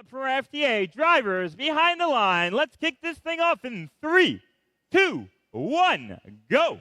for FTA drivers behind the line. Let's kick this thing off in 3, 2, 1, go.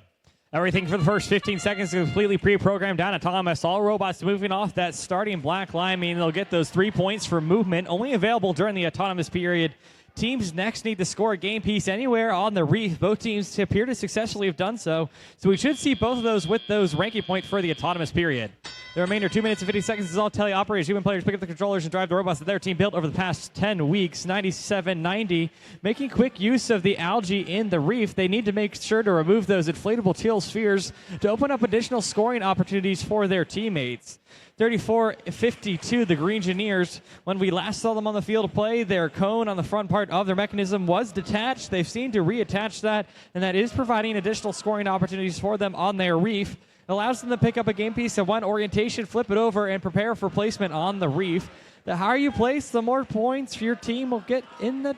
Everything for the first 15 seconds is completely pre-programmed down autonomous. All robots moving off that starting black line, meaning they'll get those 3 points for movement, only available during the autonomous period. Teams next need to score a game piece anywhere on the reef. Both teams appear to successfully have done so, so we should see both of those with those ranking points for the autonomous period. The remainder 2 minutes and 50 seconds is all teleoperators. Human players pick up the controllers and drive the robots that their team built over the past 10 weeks, 97-90. Making quick use of the algae in the reef, they need to make sure to remove those inflatable teal spheres to open up additional scoring opportunities for their teammates. 34-52, the Green Engineers. When we last saw them on the field play, their cone on the front part of their mechanism was detached. They've seemed to reattach that, and that is providing additional scoring opportunities for them on their reef. It allows them to pick up a game piece at one orientation, flip it over, and prepare for placement on the reef. The higher you place, the more points your team will get in the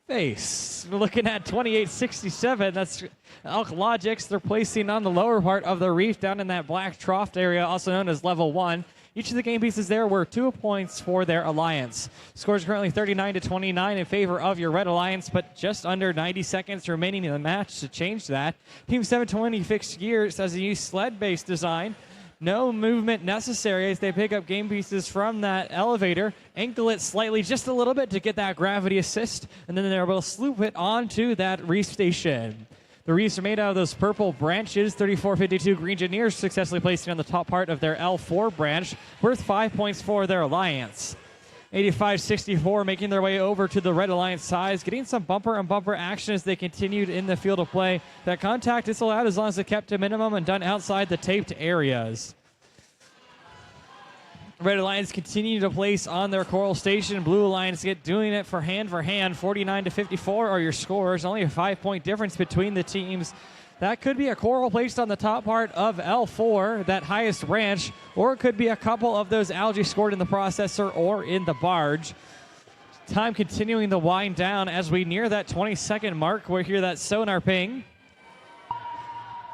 face. We're looking at 28-67. That's Elk Logics. They're placing on the lower part of the reef down in that black trough area, also known as level 1. Each of the game pieces there were 2 points for their alliance. Scores currently 39-29 in favor of your Red Alliance, but just under 90 seconds remaining in the match to change that. Team 720 fixed gears as a new sled-based design. No movement necessary as they pick up game pieces from that elevator, ankle it slightly just a little bit to get that gravity assist, and then they're able to sloop it onto that reef station. The reefs are made out of those purple branches. 34-52 Green Engineers successfully placing on the top part of their L4 branch, worth 5 points for their alliance. 85-64 making their way over to the Red Alliance sides, getting some bumper-on-bumper action as they continued in the field of play. That contact is allowed as long as it's kept to minimum and done outside the taped areas. Red Alliance continue to place on their coral station. Blue Alliance doing it for hand. 49-54 are your scores. Only a 5-point difference between the teams. That could be a coral placed on the top part of L4, that highest branch, or it could be a couple of those algae scored in the processor or in the barge. Time continuing to wind down as we near that 20-second mark. We'll hear that sonar ping.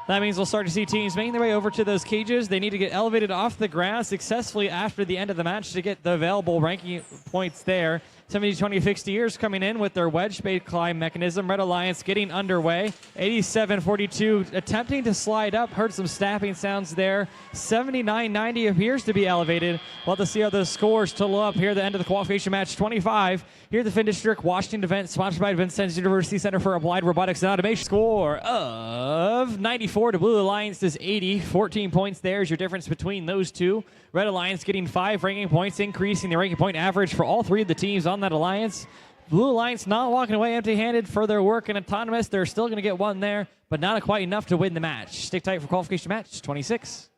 That means we'll start to see teams making their way over to those cages. They need to get elevated off the ground successfully after the end of the match to get the available ranking points there. 70-20 fixed gears coming in with their wedge-bait climb mechanism. Red Alliance getting underway. 87-42 attempting to slide up. Heard some snapping sounds there. 79-90 appears to be elevated. We'll have to see how those scores total up here at the end of the qualification match 25. Here at the Finn District Washington event sponsored by Vincennes University Center for Applied Robotics and Automation. Score of 94 to Blue Alliance's 80. 14 points there is your difference between those two. Red Alliance getting 5 ranking points, increasing the ranking point average for all 3 of the teams on that alliance. Blue Alliance not walking away empty-handed for their work in autonomous. They're still going to get 1 there, but not quite enough to win the match. Stick tight for qualification match 26.